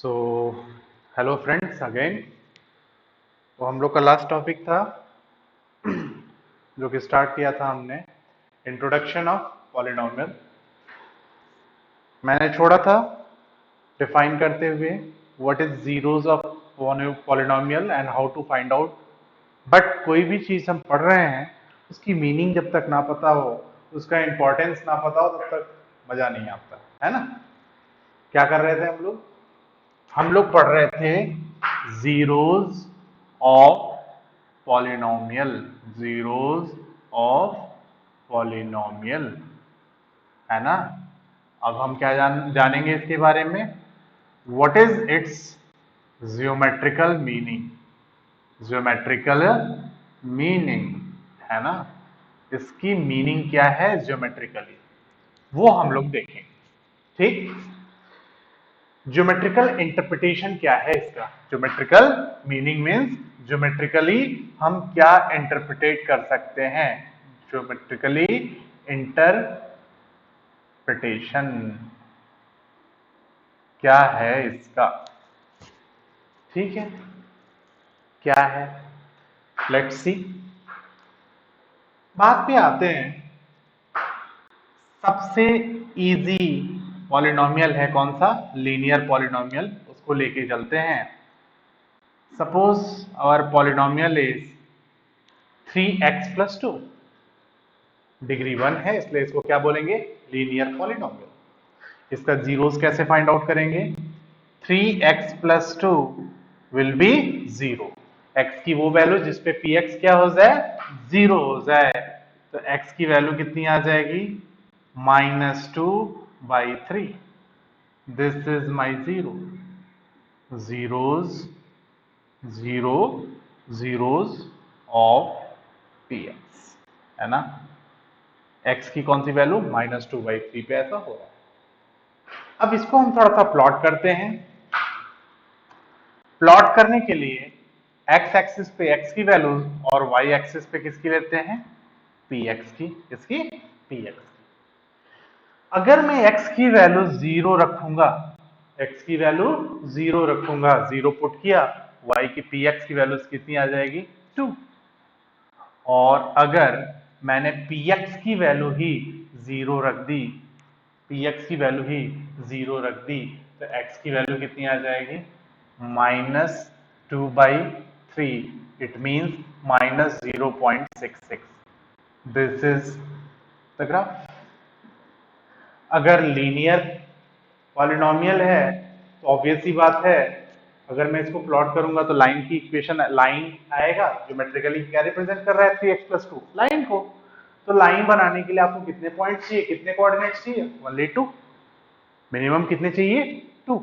So hello friends again. तो हम लोग का लास्ट टॉपिक था जो कि स्टार्ट किया था हमने, इंट्रोडक्शन ऑफ पॉलिनोमियल। मैंने छोड़ा था डिफाइन करते हुए what is zeros of polynomial and how to find out. But कोई भी चीज हम पढ़ रहे हैं उसकी मीनिंग जब तक ना पता हो, उसका इंपॉर्टेंस ना पता हो, तब तक मजा नहीं आता है ना। क्या कर रहे थे हम लोग पढ़ रहे थे zeros of polynomial, zeros of polynomial, है ना। अब हम क्या जानेंगे इसके बारे में, what is it's geometrical meaning, geometrical meaning, है ना। इसकी मीनिंग क्या है ज्योमेट्रिकली, वो हम लोग देखेंगे। ठीक, ज्योमेट्रिकल इंटरप्रिटेशन क्या है इसका। ज्योमेट्रिकल मीनिंग मीन्स ज्योमेट्रिकली हम क्या इंटरप्रिटेट कर सकते हैं, ज्योमेट्रिकली इंटरप्रिटेशन क्या है इसका। ठीक है, क्या है, लेट्स सी। बात पे आते हैं, सबसे इजी पॉलिनोमियल है कौन सा, लीनियर पॉलिनोमियल, उसको लेके चलते हैं। Suppose our polynomial is 3x+2, degree 1 है इसलिए इसको क्या बोलेंगे, लीनियर पॉलिनोमियल। इसका जीरोस कैसे फाइंड आउट करेंगे, 3x+2 विल बी 0, x की वो वैल्यू जिसपे px क्या हो जाए, 0 हो जाए। तो x की वैल्यू कितनी आ जाएगी, -2/3। This is my zero, zeros, zero, zeros of px, है ना। x की कौन सी वैल्यू, -2/3 पे ऐसा हो रहा है। अब इसको हम थोड़ा सा प्लॉट करते हैं। प्लॉट करने के लिए x एक्सिस पे x की वैल्यू और y एक्सिस पे किसकी लेते हैं, px की, किसकी, px की। अगर मैं x की वैल्यू 0 रखूंगा, x की वैल्यू 0 रखूंगा, 0 पुट किया, y की px की वैल्यू कितनी आ जाएगी, 2। और अगर मैंने px की वैल्यू ही 0 रख दी, px की वैल्यू ही 0 रख दी, तो x की वैल्यू कितनी आ जाएगी, -2/3। It means -0.66। This is the graph. अगर लीनियर पॉलिनोमियल है तो ऑब्वियस सी बात है, अगर मैं इसको प्लॉट करूंगा तो लाइन की इक्वेशन, लाइन आएगा, ज्योमेट्रिकली क्या रिप्रेजेंट कर रहा है 3x+2, लाइन को। तो लाइन बनाने के लिए आपको कितने पॉइंट चाहिए, कितने कोऑर्डिनेट्स चाहिए, ओनली 2। मिनिमम कितने चाहिए, 2।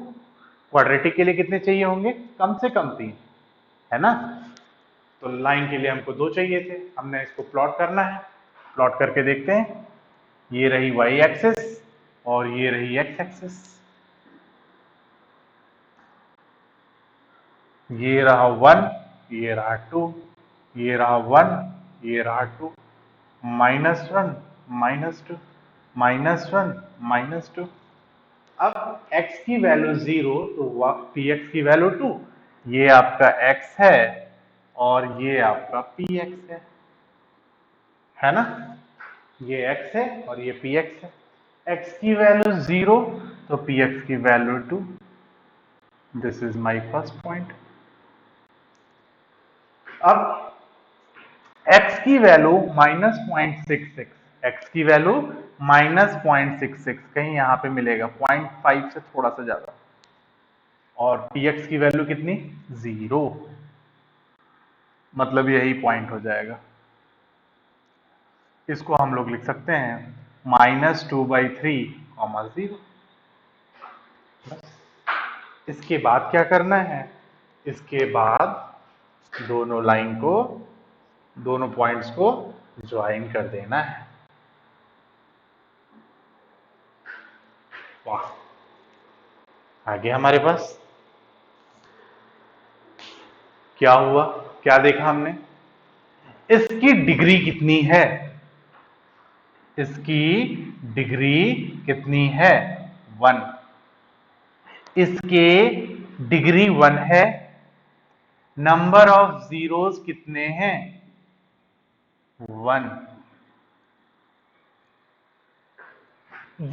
क्वाड्रेटिक के लिए कितने चाहिए होंगे, कम से कम 3, है ना। तो लाइन के लिए हमको 2 चाहिए थे, हमने इसको प्लॉट करना है। प्लॉट करके देखते हैं, ये रही y एक्सिस और ये रही x एक्सिस, ये रहा 1, ये रहा 2, ये रहा 1, ये रहा 2, -1, -2, -1, -2। अब x की वैल्यू 0 तो px की वैल्यू 2, ये आपका x है और ये आपका px है ना। ये x है और ये px है। x की वैल्यू 0 तो px की value 2। This is my first point. अब x की वैल्यू -0.66, x की वैल्यू -0.66, कहीं यहां पे मिलेगा 0.5 से थोड़ा सा ज्यादा, और px की वैल्यू कितनी, 0, मतलब यही पॉइंट हो जाएगा। इसको हम लोग लिख सकते हैं -2/3, 0। इसके बाद क्या करना है, इसके बाद दोनों लाइन को, दोनों पॉइंट्स को ज्वाइन कर देना है। वाह, आगे हमारे पास क्या हुआ, क्या देखा हमने, इसकी डिग्री कितनी है, इसकी डिग्री कितनी है, 1। इसके डिग्री 1 है, नंबर ऑफ जीरोस कितने हैं? 1।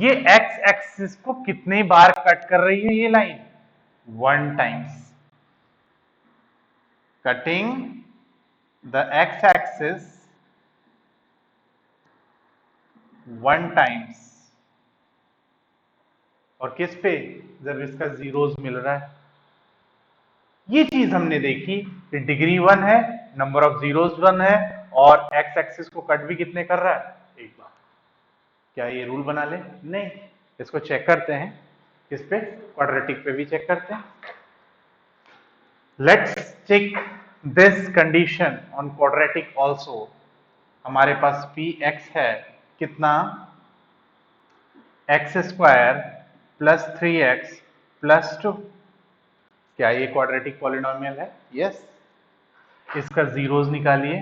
ये एक्स एक्सिस को कितनी बार कट कर रही है ये line? 1 times. Cutting the x axis 1 times. और किस पे? जब इसका जीरोस मिल रहा है। ये चीज हमने देखी कि डिग्री 1 है, नंबर ऑफ जीरोस 1 है, और एक्स एक्सिस को कट भी कितने कर रहा है? एक बार। क्या ये रूल बना ले? नहीं। इसको चेक करते हैं। किस पे? क्वाड्रेटिक पे भी चेक करते हैं। Let's check this condition on quadratic also. हमारे पास पी एक्स है कितना? X square plus 3x plus 2। क्या ये क्वाड्रेटिक पॉलिनोमियल है? यस। इसका जीरोस निकालिए।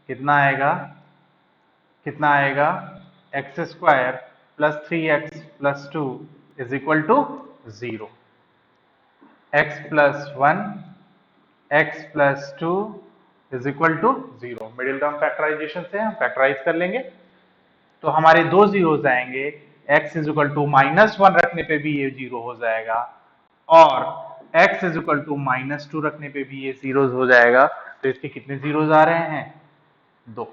कितना आएगा? कितना आएगा? X square plus 3x plus 2 is equal to 0। X plus 1 x plus 2 is equal to 0। Middle term factorisation से हम फैक्टराइज कर लेंगे तो हमारे दो जीरोस आएंगे। x इज इक्वल टू -1 रखने पे भी ये जीरो हो जाएगा, और x इज इक्वल टू -2 रखने पे भी ये जीरोस हो जाएगा। तो इसके कितने जीरोस आ रहे हैं? 2।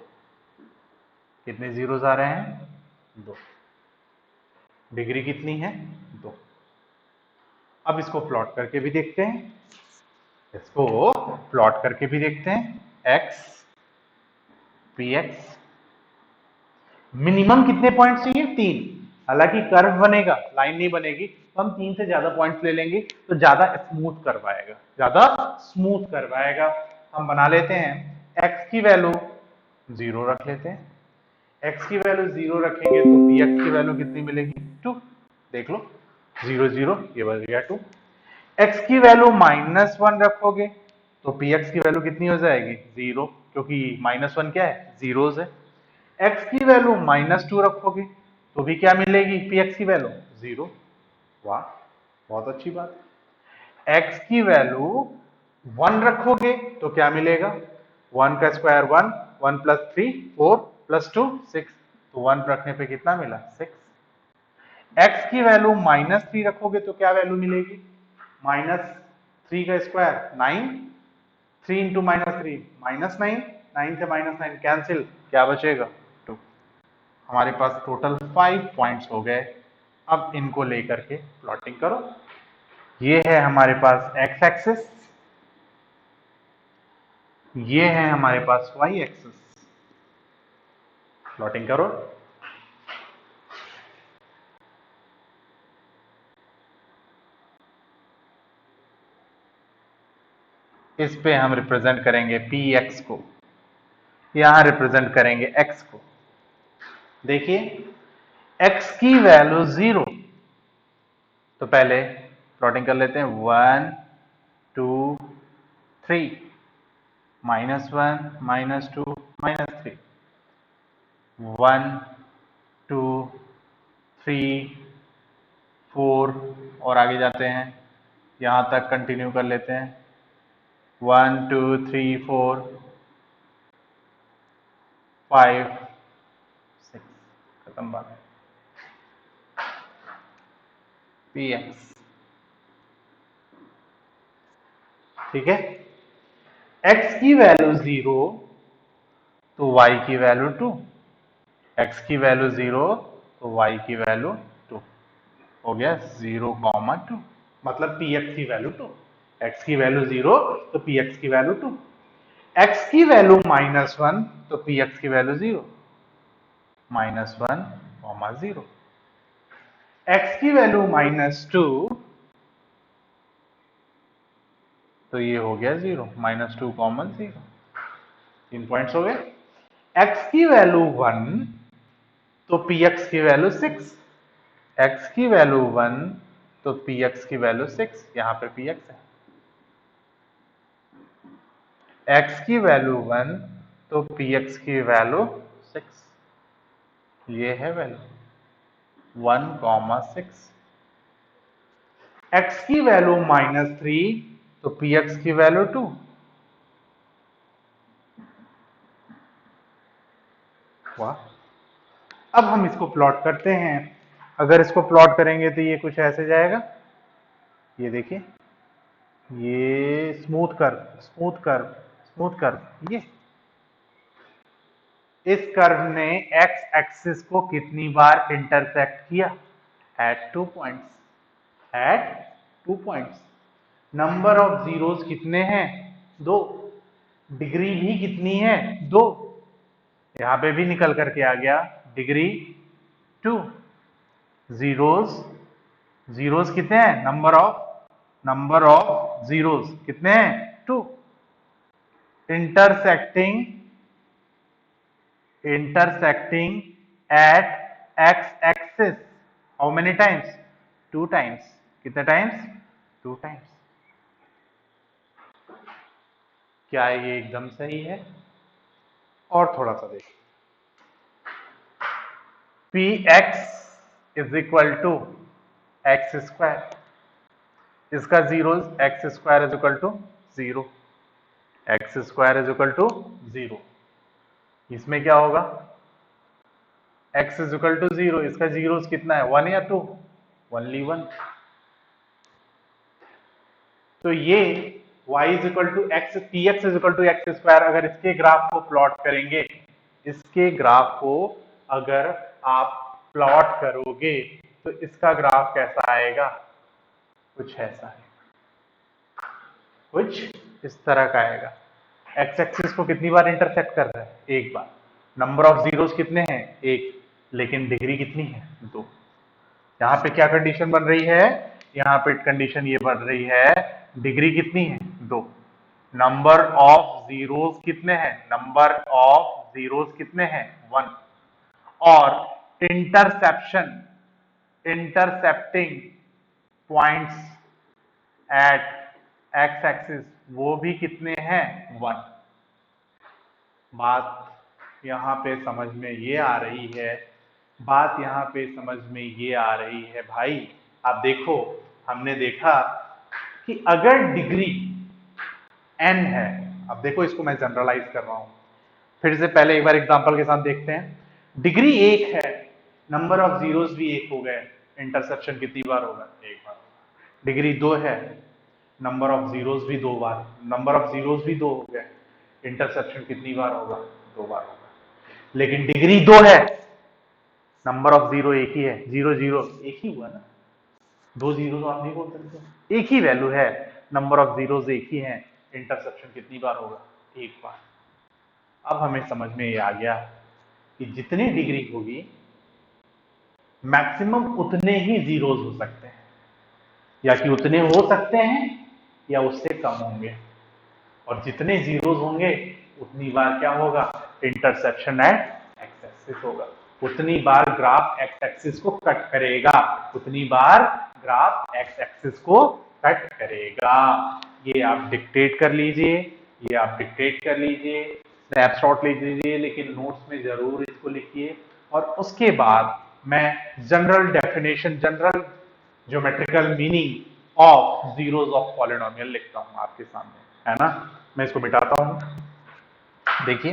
कितने जीरोस आ रहे हैं? 2। डिग्री कितनी है? 2। अब इसको प्लॉट करके भी देखते हैं। इसको प्लॉट करके भी देखते हैं। x पी एक्स मिनिमम कितने पॉइंट चाहिए? 3। हालांकि कर्व बनेगा, लाइन नहीं बनेगी, तो हम 3 से ज्यादा पॉइंट्स ले लेंगे तो ज्यादा स्मूथ कर्व आएगा, ज्यादा स्मूथ कर्व आएगा। हम बना लेते हैं x की वैल्यू 0 रख लेते हैं। x की वैल्यू 0 रखेंगे तो px की वैल्यू कितनी मिलेगी? 2। देख लो, 0 0 ये बच गया 2। x की वैल्यू -1 रखोगे तो px की वैल्यू कितनी हो जाएगी? 0, क्योंकि -1 क्या है? जीरोस है। x की वैल्यू -2 रखोगे तो भी क्या मिलेगी? px की वैल्यू 0। वाह, बहुत अच्छी बात। x की वैल्यू 1 रखोगे तो क्या मिलेगा? 1 का स्क्वायर 1, 1 प्लस 3 4 प्लस 2 6, तो 1 रखने पे कितना मिला? 6। x की वैल्यू -3 रखोगे तो क्या वैल्यू मिलेगी? -3 का स्क्वायर 9, 3 इंटू -3 -9, 9 से -9 कैंसिल, क्या बचेगा? 2। हमारे पास टोटल 5 पॉइंट्स हो गए। अब इनको लेकर के प्लॉटिंग करो। ये है हमारे पास x एक्सिस, ये है हमारे पास y एक्सिस। प्लॉटिंग करो। इस पे हम रिप्रेजेंट करेंगे px को, यहां रिप्रेजेंट करेंगे x को। देखिए x की वैल्यू 0, तो पहले प्लॉटिंग कर लेते हैं। 1 2 3, -1 -2 -3, 1 2 3 4, और आगे जाते हैं, यहां तक कंटिन्यू कर लेते हैं। 1 2 3 4 5 6, खत्म बात। पी एक्स, ठीक है। x की वैल्यू 0 तो y की वैल्यू 2, x की वैल्यू 0 तो y की वैल्यू 2। हो गया 0,2, मतलब px की वैल्यू 2। x की वैल्यू 0 तो px की वैल्यू 2। x की वैल्यू -1 तो px की वैल्यू 0, -1, 0। x की वैल्यू -2 तो ये हो गया 0, -2, 0। 3 पॉइंट्स हो गए। x की वैल्यू 1 तो px की वैल्यू 6, x की वैल्यू 1 तो px की वैल्यू 6, यहां पे px है। x की वैल्यू 1 तो px की वैल्यू 6, ये है वैल्यू 1,6। x की वैल्यू -3 तो px की वैल्यू 2। वाह। अब हम इसको प्लॉट करते हैं। अगर इसको प्लॉट करेंगे तो ये कुछ ऐसे जाएगा, ये देखिए, ये smooth curve smooth curve smooth curve. ये इस कर्व ने x एक्सिस को कितनी बार इंटरसेक्ट किया? At 2 points. At 2 points. Number of zeros कितने हैं? 2। डिग्री भी कितनी है? 2। यहां पे भी निकल करके आ गया डिग्री 2। जीरोस जीरोस कितने हैं? नंबर ऑफ जीरोस कितने हैं? 2। Intersecting at x axis how many times? 2 times। कितने टाइम्स? 2 टाइम्स। क्या ये एकदम सही है? और थोड़ा सा देखिए, px is equal to x square. इसका zero, x square is equal to 0। X square is equal to 0। इसमें क्या होगा? x is equal to 0। इसका जीरो कितना है? 1 या 2? ओनली 1। तो ये y is equal to x, p x is equal to x square. अगर इसके ग्राफ को प्लॉट करेंगे, इसके ग्राफ को अगर आप प्लॉट करोगे तो इसका ग्राफ कैसा आएगा? कुछ ऐसा है, कुछ इस तरह का आएगा। एक्स एक्सिस को कितनी बार इंटरसेक्ट कर रहा है? एक बार। नंबर ऑफ जीरोस कितने हैं? एक। लेकिन डिग्री कितनी है? 2। यहाँ पे क्या कंडीशन बन रही है? यहाँ पे कंडीशन ये बन रही है, डिग्री कितनी है? 2। नंबर ऑफ जीरोस कितने हैं? नंबर ऑफ जीरोस कितने हैं? 1। और intercepting points at x axis वो भी कितने हैं? 1। बात यहां पे समझ में ये आ रही है, बात यहां पे समझ में ये आ रही है भाई। आप देखो, हमने देखा कि अगर डिग्री n है, अब देखो इसको मैं जनरलाइज कर रहा हूं, फिर से पहले एक बार एग्जांपल के साथ देखते हैं। डिग्री 1 है, नंबर ऑफ जीरोस भी 1 हो गए, इंटरसेप्शन कितनी बार होगा? 1 बार। डिग्री 2 है, नंबर ऑफ जीरोस भी 2 बार, नंबर ऑफ जीरोस भी 2 हो गए, इंटरसेप्शन कितनी बार होगा? 2 बार होगा। लेकिन डिग्री 2 है, नंबर ऑफ जीरो एक ही है, 0 0 एक ही हुआ ना, 2 जीरो तो आप नहीं बोल सकते, एक ही वैल्यू है, नंबर ऑफ जीरोस एक ही है, इंटरसेप्शन कितनी बार होगा? 1 बार। अब हमें समझ में ये आ गया कि जितनी डिग्री होगी मैक्सिमम उतने ही जीरोस हो सकते हैं, या कि उतने हो सकते हैं या उससे कम होंगे। और जितने जीरोस होंगे उतनी बार क्या होगा? इंटरसेप्शन एट एक्स एक्सिस होगा। उतनी बार ग्राफ एक्स एक्सिस को कट करेगा, उतनी बार ग्राफ एक्स एक्सिस को कट करेगा। ये आप डिक्टेट कर लीजिए, ये आप डिक्टेट कर लीजिए, स्नैपशॉट ले लीजिए, लेकिन नोट्स में जरूर इसको लिखिए। और उसके बाद मैं general definition, general geometrical meaning of zeros of polynomial लिखता हूं आपके सामने, है ना। मैं इसको मिटाता हूं। देखिए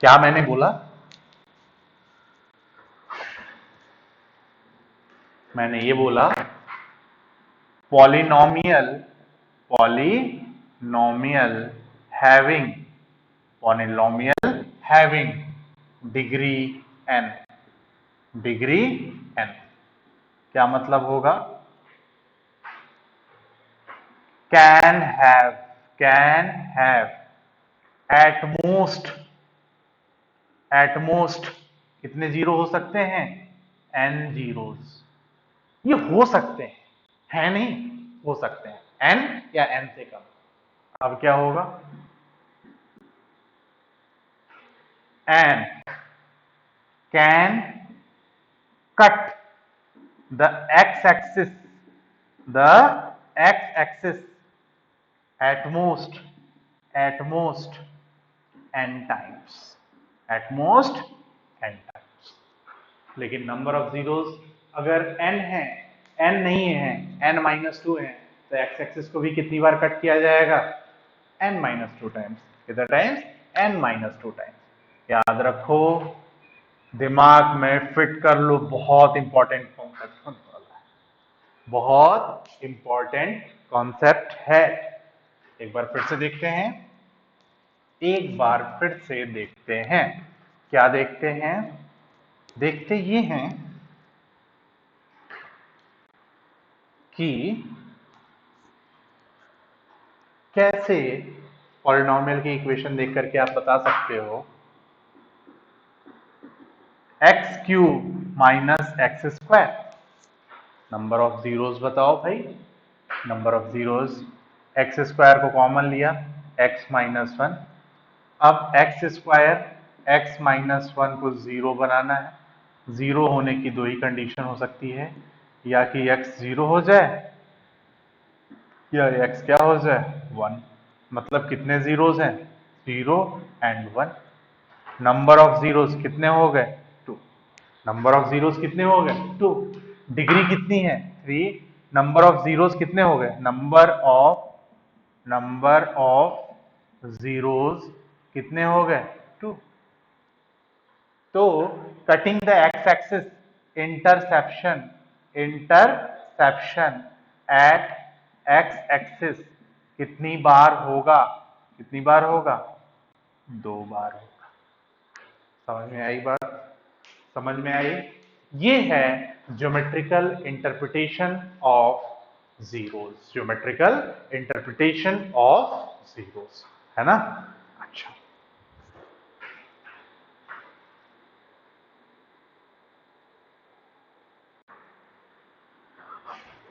क्या मैंने बोला, मैंने ये बोला polynomial, polynomial having, polynomial having degree n, degree n। क्या मतलब होगा? कैन हैव एट मोस्ट कितने जीरो हो सकते हैं? n zeros. ये हो सकते हैं, है नहीं, हो सकते हैं n या n से कम। अब क्या होगा? n can cut the x-axis, the x-axis at most n times, at most n times। लेकिन नंबर ऑफ जीरोस अगर n है n नहीं है, n-2 है, तो x एक्सिस को भी कितनी बार कट किया जाएगा? n-2 times. कितना टाइम्स? n-2 times. याद रखो, दिमाग में फिट कर लो, बहुत इंपॉर्टेंट कॉन्सेप्ट होने वाला है, बहुत इंपॉर्टेंट कॉन्सेप्ट है। एक बार फिर से देखते हैं, एक बार फिर से देखते हैं। क्या देखते हैं? देखते ये हैं कि कैसे पॉलिनॉमियल की इक्वेशन देख करके आप बता सकते हो x cube minus x square. Number of zeros बताओ भाई, number of zeros, x square को कॉमन लिया, एक्स माइनस वन। अब x square, x minus one को जीरो बनाना है। जीरो होने की दो ही कंडीशन हो सकती है, या कि एक्स जीरो हो जाए या एक्स क्या हो जाए? वन। मतलब कितने जीरोस हैं? Zero and one. Number of zeros कितने हो गए? टू। नंबर ऑफ जीरोस कितने हो गए? टू। डिग्री कितनी है? थ्री। नंबर ऑफ जीरोस कितने हो गए? नंबर ऑफ जीरोस कितने हो गए? टू। तो cutting the x axis, interception, interception at x axis कितनी बार होगा? कितनी बार होगा? दो बार होगा। समझ में आई बात? समझ में आई? ये है geometrical interpretation of zeros, geometrical interpretation of zeros, है ना? अच्छा,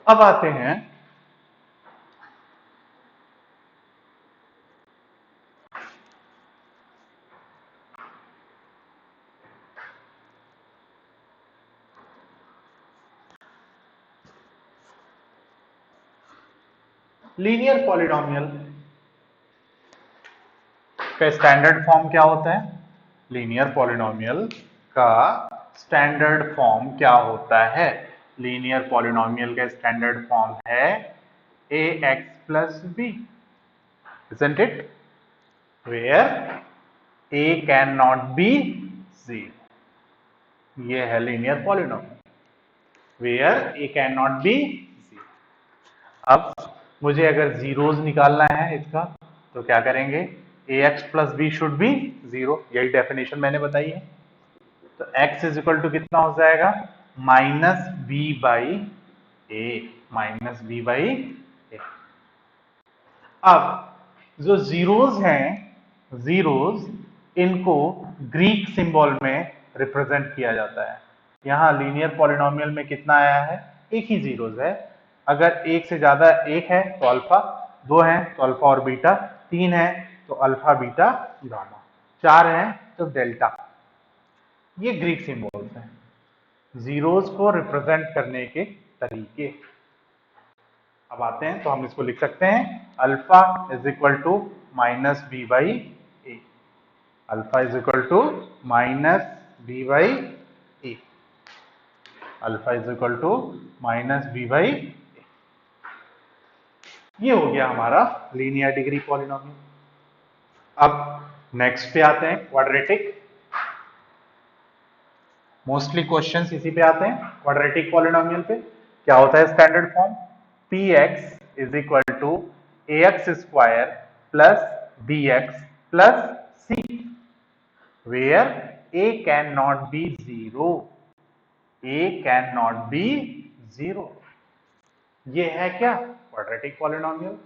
अब आते हैं लीनियर पॉलिनॉमियल का स्टैंडर्ड फॉर्म क्या होता है? लीनियर पॉलिनॉमियल का स्टैंडर्ड फॉर्म क्या होता है? लीनियर पॉलिनॉमियल का स्टैंडर्ड फॉर्म है ax plus b, isn't it? Where a cannot be 0। ये है linear polynomial where a cannot be 0। अब मुझे अगर जीरोस निकालना है इसका, तो क्या करेंगे? ax plus b should be 0, यही डेफिनेशन मैंने बताई है। तो x इज इक्वल टू कितना हो जाएगा? Minus b by a, minus b by a. अब जो जीरोस हैं, जीरोस, इनको ग्रीक सिंबल में रिप्रेजेंट किया जाता है। यहां लीनियर पॉलिनॉमियल में कितना आया है? एक ही जीरोस है। अगर एक से ज्यादा एक है तो अल्फा, दो है तो अल्फा और बीटा, तीन है तो अल्फा बीटा गामा, चार है तो डेल्टा। ये ग्रीक सिंबल्स हैं, जीरोस को रिप्रेजेंट करने के तरीके। अब आते हैं तो हम इसको लिख सकते हैं alpha is equal to minus b by a. Alpha is equal to minus b by a. Alpha is equal to minus b by a. ये हो गया हमारा लीनियर डिग्री पॉलिनॉमियल। अब नेक्स्ट पे आते हैं क्वाड्रेटिक। मोस्टली क्वेश्चंस इसी पे आते हैं, क्वाड्रेटिक पॉलिनॉमियल पे। क्या होता है standard form? P x is equal to a x square plus b x plus c, where a can not be zero, a can not be zero. ये है क्या? Quadratic polynomial.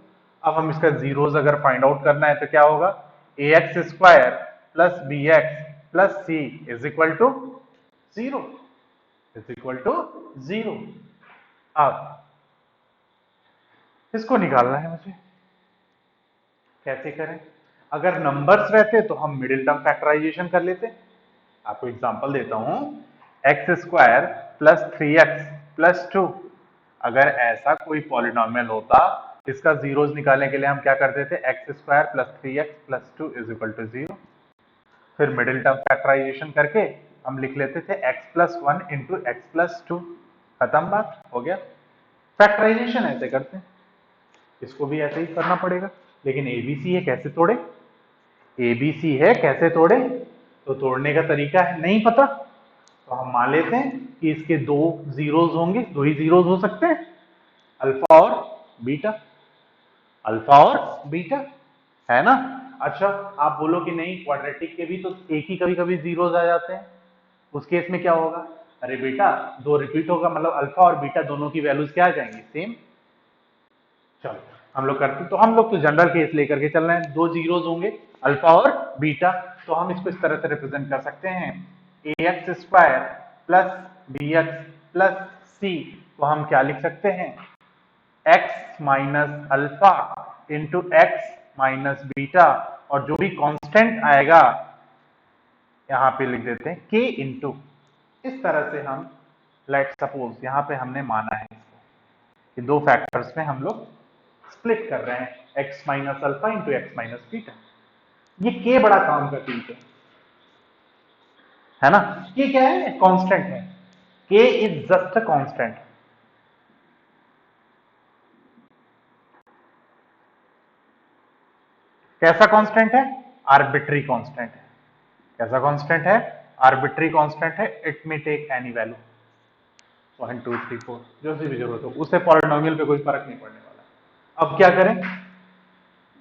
अब हम इसका जीरोस अगर फाइंड आउट करना है तो क्या होगा? A x square plus b x plus c is equal to zero, is equal to zero. अब इसको निकालना है मुझे, कैसे करें? अगर नंबर्स रहते तो हम मिडिल टर्म फैक्टराइजेशन कर लेते। आपको एग्जांपल देता हूं, x square plus three x plus to. अगर ऐसा कोई पॉलिनॉमियल होता, इसका जीरोस निकालने के लिए हम क्या करते थे? X square plus three x plus two is equal to zero. फिर मिडिल टर्म फैक्टराइजेशन करके हम लिख लेते थे x plus one into x plus two. खत्म, बात हो गया। फैक्टराइजेशन ऐसे करते हैं, इसको भी ऐसे ही करना पड़ेगा। लेकिन एबीसी है, कैसे तोड़े? एबीसी है, कैसे तोड़े? तो तोड़ने का तरीका है नहीं पता, तो हम मान लेते हैं कि इसके दो जीरोज होंगे, दो ही जीरोज हो सकते हैं, अल्फा और बीटा, अल्फा और बीटा, है ना? अच्छा, आप बोलो कि नहीं, क्वाड्रेटिक के भी तो एक ही कभी कभी जीरोज आ जाते हैं, उस केस में क्या होगा? अरे बेटा, दो रिपीट होगा, मतलब अल्फा और बीटा दोनों की वैल्यूज क्या आ जाएंगी? सेम। चलो हम लोग करते, तो हम लोग तो जनरल केस लेकर के चल रहे हैं, दो जीरोज होंगे, अल्फा और बीटा, तो हम इसको इस तरह से रिप्रेजेंट कर सकते हैं, a x square plus b x plus c को हम क्या लिख सकते हैं? X minus alpha into x minus beta, और जो भी कांस्टेंट आएगा यहाँ पे लिख देते हैं के इंटू, इस तरह से हम, लेट सपोज यहाँ पे हमने माना है इसको कि दो फैक्टर्स में हम लोग स्प्लिट कर रहे हैं, x minus alpha into x minus beta. ये के बड़ा काम का चीज है ना? ये क्या है? कांस्टेंट है, k is just a constant. कैसा कांस्टेंट है? आर्बिट्री कांस्टेंट है। कैसा कांस्टेंट है? आर्बिट्री कांस्टेंट है, it may take any value, 1 2 3 4 जो सी भी जरूरत हो, उससे पॉलिनोमियल पे कोई फर्क नहीं पड़ने वाला। अब क्या करें?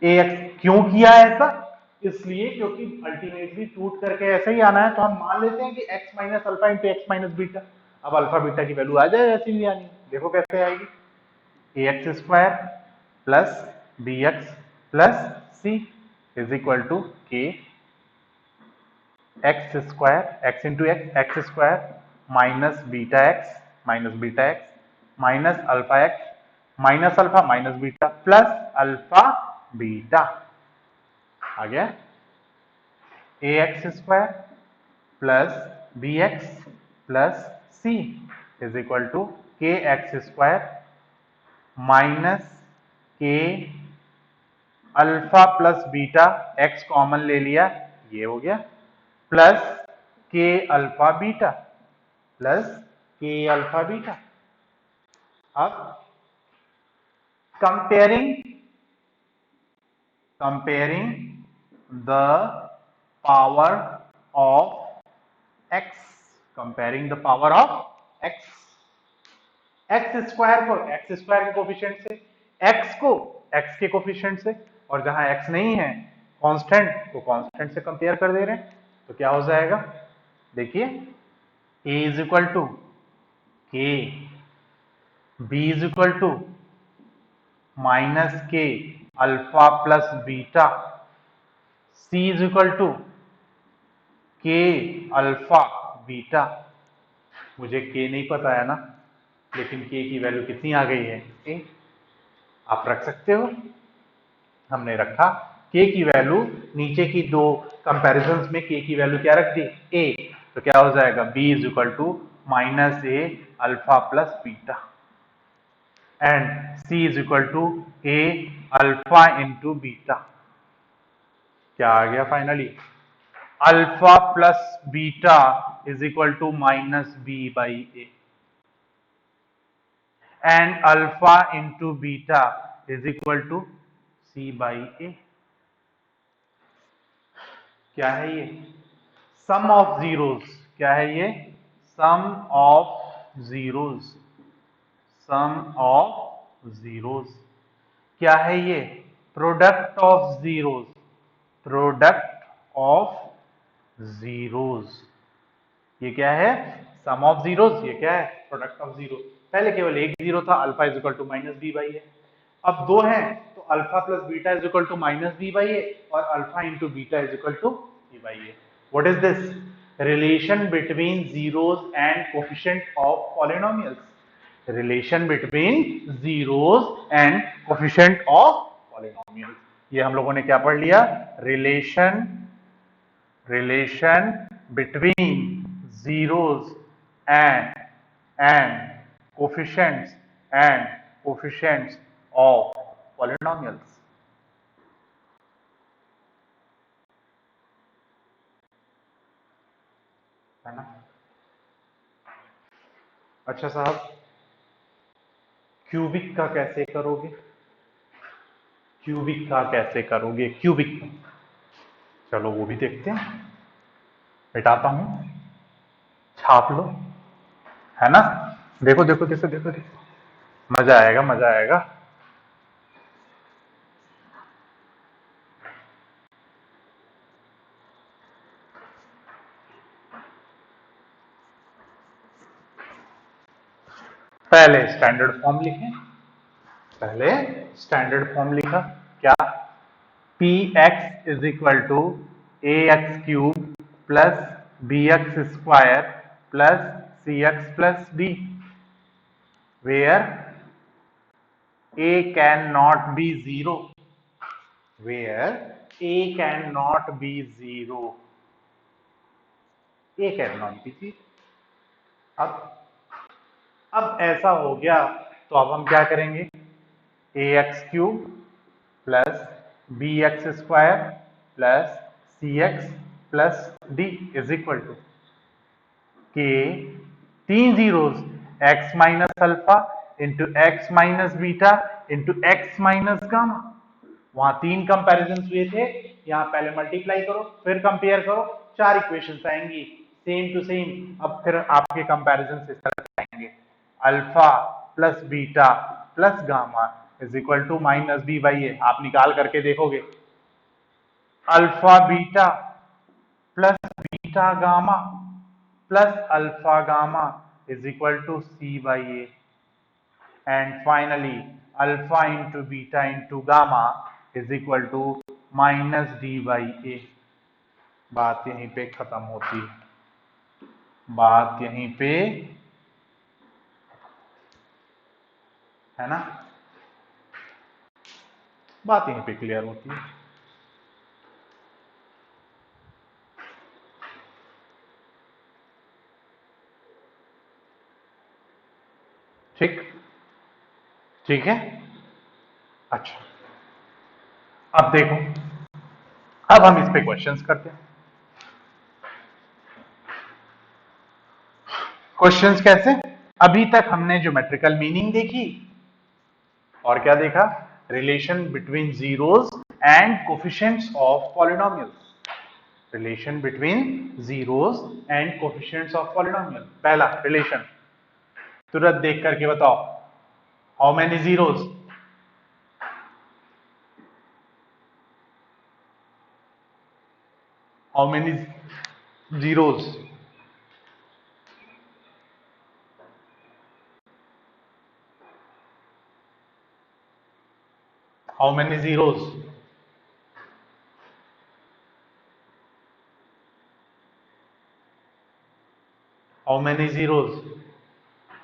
ए एक्स क्यों किया ऐसा? इसलिए क्योंकि अल्टीमेटली टूट करके ऐसे ही आना है, तो हम मान लेते हैं कि x minus alpha into x minus beta. अब अल्फा बीटा की वैल्यू आ जाए ऐसी भी आनी, देखो कैसे आएगी, a x square plus b x plus c is equal to k x square, x into x, x square minus beta x minus alpha x minus alpha minus beta plus alpha beta. आ गया? A x square plus b x plus c is equal to k x square minus k alpha plus beta, x common ले लिया, ये हो गया, plus के alpha beta, plus के alpha beta. अब comparing comparing the power of x, comparing the power of x, x square को x square के कोफिशिएंट से, x को x के कोफिशिएंट से, और जहां x नहीं है कांस्टेंट को कांस्टेंट से कंपेयर कर दे रहे हैं, तो क्या हो जाएगा? देखिए, a is equal to k, b is equal to minus k alpha plus beta, c is equal to k alpha beta. मुझे के नहीं पता है ना, लेकिन के की वैल्यू कितनी आ गई है? ए। आप रख सकते हो, हमने रखा के की वैल्यू, नीचे की दो कंपैरिजंस में के की वैल्यू क्या रख दी? ए। तो क्या हो जाएगा? B is equal to minus a alpha plus beta, and c is equal to a alpha into beta. क्या आ गया finally? Alpha plus beta is equal to minus b by a, and alpha into beta is equal to c by a. क्या है ये? Sum of zeros. क्या है ये? Sum of zeros, sum of zeros. क्या है ये? Product of zeros, product of zeros. ये क्या है? Sum of zeros. ये क्या है? Product of zero. पहले केवल एक जीरो था, alpha is equal to minus b by a. अब दो हैं, तो alpha plus beta is equal to minus b by a, और alpha into beta is equal to b by a. What is this? Relation between zeros and coefficient of polynomials. Relation between zeros and coefficient of polynomials. ये हम लोगों ने क्या पढ़ लिया? Relation between zeros and and coefficients of polynomials, है ना? अच्छा साहब, क्यूबिक का कैसे करोगे? क्यूबिक का कैसे करोगे? क्यूबिक, चलो वो भी देखते हैं। मिटाता हूं, छाप लो, है ना? देखो देखो देखो देखो देखो, मजा आएगा मजा आएगा। पहले स्टैंडर्ड फॉर्म लिखें, पहले स्टैंडर्ड फॉर्म लिखा क्या? P x is equal to a x cube plus b x square plus c x plus d, where a cannot be zero, where a cannot be zero, a cannot be zero। अब ऐसा हो गया तो अब हम क्या करेंगे? A x cube plus b x square plus c x plus d is equal to k, तीन zeros, x minus alpha into x minus beta into x minus gamma. वहां तीन कंपैरिजन हुए थे, यहाँ पहले मल्टीप्लाई करो फिर कंपेयर करो, चार इक्वेशंस आएंगी सेम टू सेम। अब फिर आपके कंपैरिजन इस तरह से आएंगे, alpha plus beta plus gamma is equal to minus b by a. आप निकाल करके देखोगे, alpha beta plus beta gamma plus alpha gamma is equal to c by a, and finally alpha into beta into gamma is equal to minus d by a। बात यहीं पे खत्म होती है, बात यहीं पे, है ना? बात यहीं पे क्लियर होती है। ठीक, ठीक है। अच्छा, अब देखो, अब हम इस पे क्वेश्चंस करते हैं। क्वेश्चंस कैसे? अभी तक हमने ज्योमेट्रिकल मीनिंग देखी और क्या देखा? Relation between zeros and coefficients of polynomials, relation between zeros and coefficients of polynomial. पहला रिलेशन तुरंत देख करके बताओ, how many zeros? How many zeros? How many zeros? How many zeros?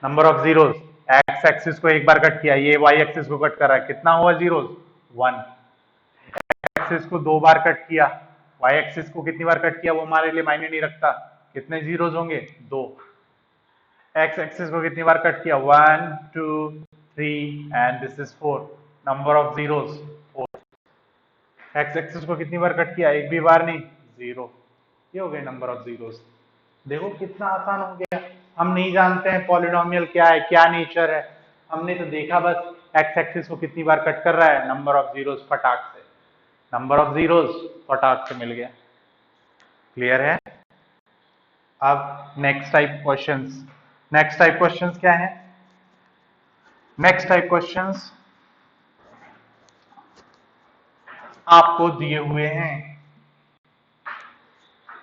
Number of zeros. X axis को एक बार cut किया, ये Y axis को कट कर रहा है, कितना हुआ जीरोस? वन। एक्सिस को दो बार कट किया, वाई एक्सिस को कितनी बार कट किया वो हमारे लिए मायने नहीं रखता, कितने जीरोस होंगे? दो। एक्स एक्सिस को कितनी बार कट किया? One two three and this is four, number of zeros four. X axis को कितनी बार कट किया? एक भी बार नहीं, जीरो। ये हो गए नंबर ऑफ जीरोस। देखो कितना आसान हो गया। हम नहीं जानते हैं पॉलिनोमियल क्या है, क्या नेचर है, हमने तो देखा बस एक्स एक्सिस को कितनी बार कट कर रहा है, नंबर ऑफ जीरोस फटाक से, नंबर ऑफ जीरोस फटाक से मिल गया। क्लियर है? अब next type questions, next type questions क्या है? नेक्स्ट टाइप क्वेश्चंस आपको दिए हुए हैं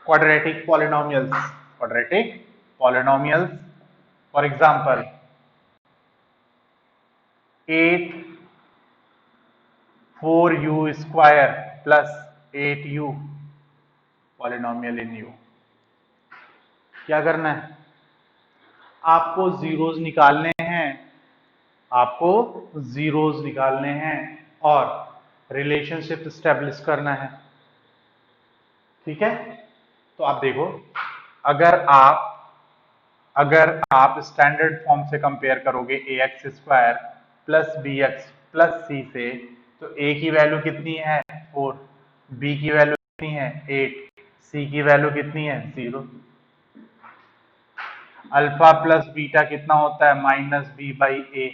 quadratic polynomials, quadratic polynomials. For example 8 4u square plus 8u, polynomial in you. क्या करना है? आपको जीरोस निकालने हैं, आपको जीरोस निकालने हैं और रिलेशनशिप स्टेब्लिश करना है। ठीक है? तो आप देखो, अगर आप स्टैंडर्ड फॉर्म से कंपेयर करोगे a x square plus b x plus c से, तो ए की वैल्यू कितनी है? 4, बी की वैल्यू कितनी है? 8, सी की वैल्यू कितनी है? 0। अल्फा प्लस बीटा कितना होता है? माइनस बी बाई ए।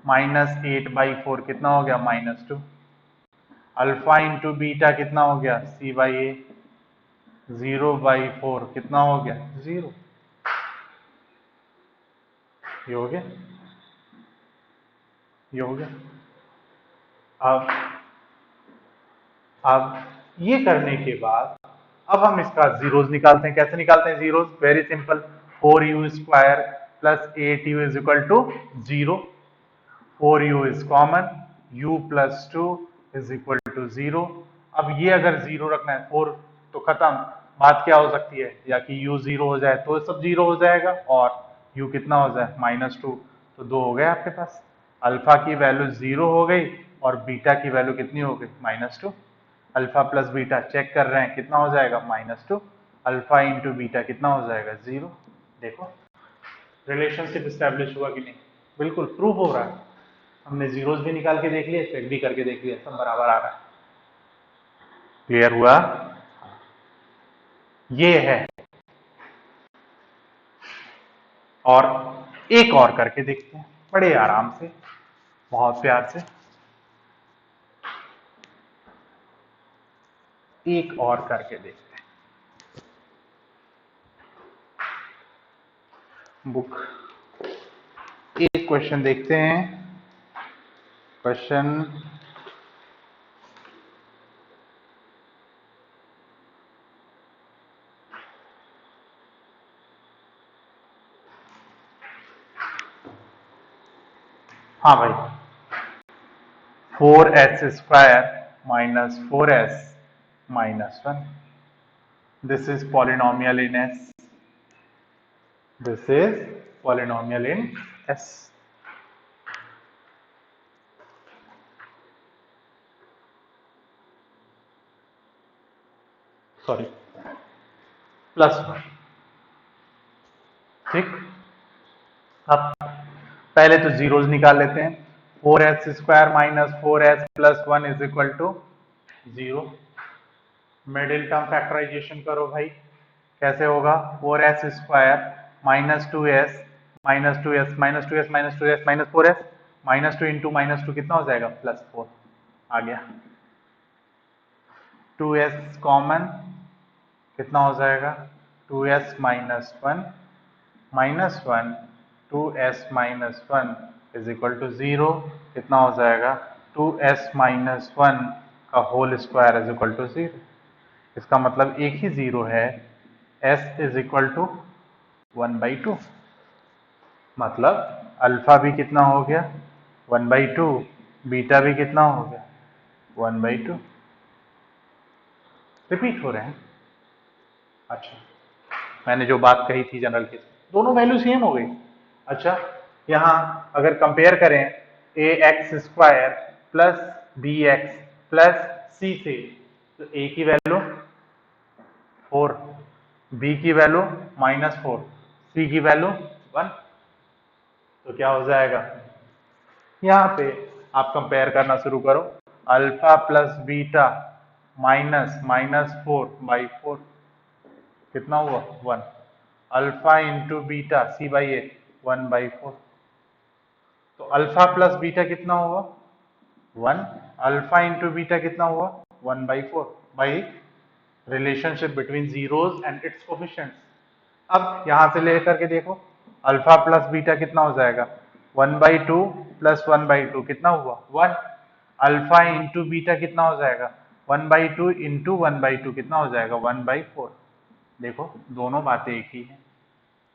-8/4 कितना हो गया? -2। अल्फा इंटू बीटा कितना हो गया? C/A। 0/4 कितना हो गया? 0। ये हो गया, ये हो गया। अब ये करने के बाद अब हम इसका जीरोस निकालते हैं। कैसे निकालते हैं zeros? Very simple. 4u² plus 8u is equal to 0। 4u is common, u plus 2 is equal to 0। अब ये अगर 0 रखना है, 4 तो खत्म। बात क्या हो सकती है? या कि u 0 हो जाए तो सब 0 हो जाएगा, और u कितना हो जाए? -2। तो 2 हो गए आपके पास। अल्फा की वैल्यू 0 हो गई और बीटा की वैल्यू कितनी हो गई? -2। अल्फा प्लस बीटा चेक कर रहे हैं, कितना हो जाएगा? -2। अल्फा इंटू बीटा कितना हो जाएगा? 0। देखो रिलेशनशिप स्टैब्लिश हुआ कि नहीं? बिल्कुल प्रूव हो रहा है। हमने जीरोस भी निकाल के देख लिए, चेक भी करके देख लिया, सब बराबर आ रहा है। क्लियर हुआ? ये है। और एक और करके देखते हैं, बड़े आराम से, बहुत प्यार से। एक और करके देखते हैं। बुक एक क्वेश्चन देखते हैं। क्वेश्चन हाँ भाई, 4s² minus 4s minus 1. This is polynomial in S. This is polynomial in S. Sorry, +1। ठीक, अब पहले तो जीरोस निकाल लेते हैं। 4s² minus 4s plus 1 is equal to 0। Middle term factorisation करो भाई। कैसे होगा? 4s² -2s -2s -2s -2s -4s -2 into -2 कितना हो जाएगा? +4 आ गया। 2s कॉमन कितना हो जाएगा? 2s -1 -1 2s -1 is equal to 0। कितना हो जाएगा? 2s -1 का whole square is equal to 0। इसका मतलब एक ही 0 है, s इज इक्वल टू 1/2। मतलब अल्फा भी कितना हो गया? 1/2। बीटा भी कितना हो गया? 1/2। रिपीट हो रहे हैं। अच्छा, मैंने जो बात कही थी जनरल केस, दोनों वैल्यू सेम हो गई। अच्छा, यहां अगर कंपेयर करें ax² plus bx plus c से, तो a की वैल्यू 4, b की वैल्यू -4, c की वैल्यू 1। तो क्या हो जाएगा? यहाँ पे आप कंपेयर करना शुरू करो। अल्फा प्लस बीटा -4/4 कितना हुआ? 1। Alpha into beta C/A 1/4। तो अल्फा प्लस बीटा कितना हुआ? 1। अल्फा इंटू बीटा कितना हुआ? 1/4 by relationship between zeros and it's coefficients. अब यहां से लेकर के देखो, अल्फा प्लस बीटा कितना हो जाएगा? 1/2 प्लस 1/2 कितना हुआ? 1। अल्फा इंटू बीटा कितना हो जाएगा? 1/2 इंटू 1/2 कितना हो जाएगा? 1/4। देखो दोनों बातें एक ही हैं।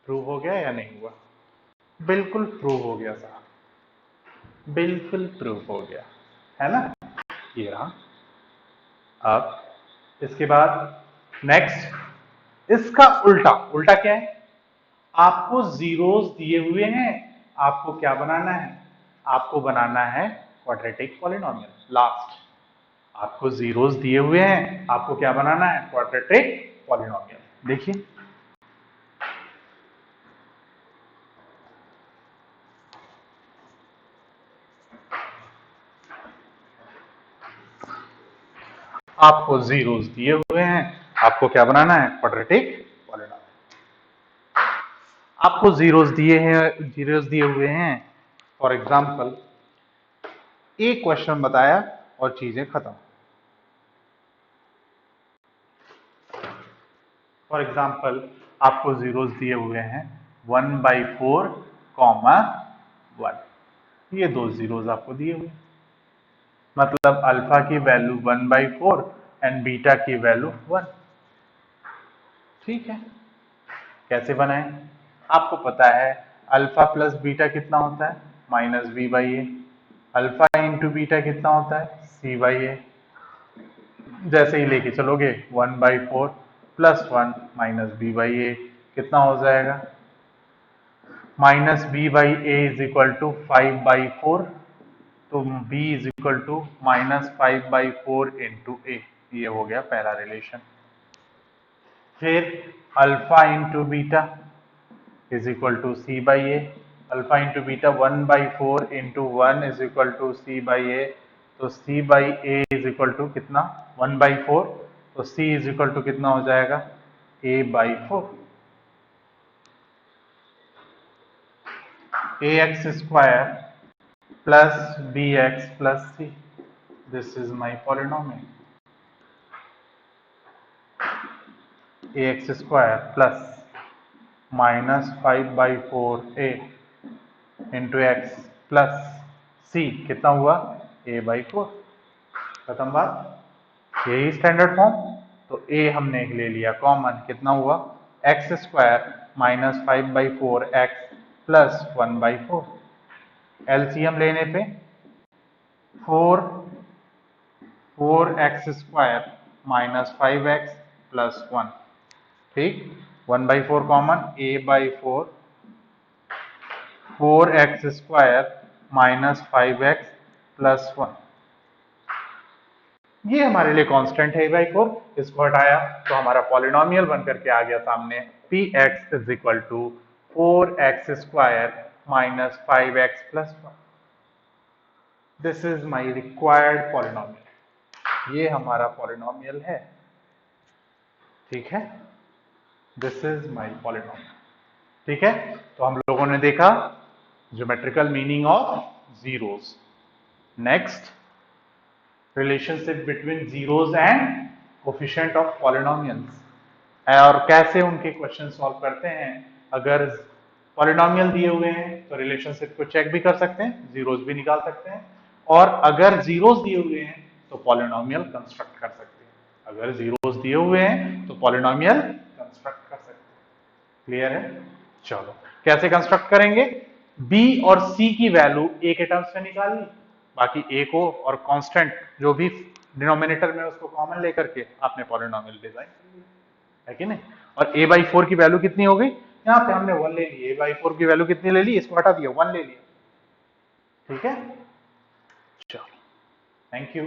प्रूव हो गया या नहीं हुआ? बिल्कुल प्रूव हो गया साहब, बिल्कुल प्रूव हो गया, है ना? ये रहा। अब इसके बाद नेक्स्ट, इसका उल्टा। उल्टा क्या है? आपको जीरोस दिए हुए हैं, आपको क्या बनाना है? आपको बनाना है क्वाड्रेटिक पॉलिनोमियल। लास्ट, आपको जीरोस दिए हुए हैं, आपको क्या बनाना है? Quadratic polynomial. देखिए आपको जीरोस दिए हुए हैं, आपको क्या बनाना है? Quadratic polynomial. आपको जीरोस दिए हुए हैं, फॉर एग्जाम्पल एक क्वेश्चन बताया और चीजें खत्म। फॉर एग्जाम्पल आपको जीरोस दिए हुए हैं 1/4, 1। ये दो जीरोस आपको दिए हुए, मतलब अल्फा की वैल्यू 1/4 एंड बीटा की वैल्यू 1। ठीक है, कैसे बनाएं? आपको पता है अल्फा प्लस बीटा कितना होता है, -b/a। अल्फा इंटू बीटा कितना होता है, c/a। जैसे ही लेके चलोगे 1/4 + 1 -b/a कितना हो जाएगा, -b/a इज इक्वल टू 5/4। तो b is equal to -5/4 into a। ये हो गया पहला रिलेशन। फिर alpha into beta is equal to c/a। Alpha into beta 1/4 into 1 is equal to c/a। तो c/a इज इक्वल टू कितना, 1/4। तो c इज इक्वल टू कितना हो जाएगा, a/4। ax² plus bx plus c, this is my polynomial. ax² plus -5/4a into x plus c कितना हुआ, a/4। खत्म बात, यही स्टैंडर्ड फॉर्म। तो a हमने ले लिया कॉमन, कितना हुआ, x² -5/4x प्लस 1/4। एलसीएम लेने पे 4x² -5x प्लस 1। ठीक, 1/4 common, a/4 4x² -5x plus 1। ये हमारे लिए कांस्टेंट है a/4। इसको हटाया तो हमारा पॉलिनोमियल बन करके आ गया सामने, px is equal to 4x² -5x plus 1। This is my required polynomial. ये हमारा पॉलिनोमियल है। ठीक है, दिस इज माई पॉलिनोमियल। ठीक है, तो हम लोगों ने देखा geometrical meaning of zeros. Next, relationship between zeros and coefficient of polynomials, और कैसे उनके क्वेश्चन सॉल्व करते हैं। अगर पॉलिनोमियल दिए हुए हैं तो रिलेशनशिप को चेक भी कर सकते हैं, जीरोस भी निकाल सकते हैं। और अगर जीरोस दिए हुए हैं तो पॉलिनोमियल कंस्ट्रक्ट कर सकते हैं। अगर जीरोस दिए हुए हैं तो पॉलिनोमियल कंस्ट्रक्ट कर सकते हैं। क्लियर है? चलो, कैसे कंस्ट्रक्ट करेंगे, b और c की वैल्यू a के टर्म्स में निकाल ली, बाकी a को और कांस्टेंट जो भी डिनोमिनेटर में उसको कॉमन लेकर के आपने पॉलिनोमियल डिजाइन कर लिया, है कि नहीं। और a/4 की वैल्यू कितनी हो गई, यहाँ पे हमने 1 ले ली, a/4 की वैल्यू कितनी ले ली, इसको हटा दिया, 1 ले लिया। ठीक है, चलो, थैंक यू।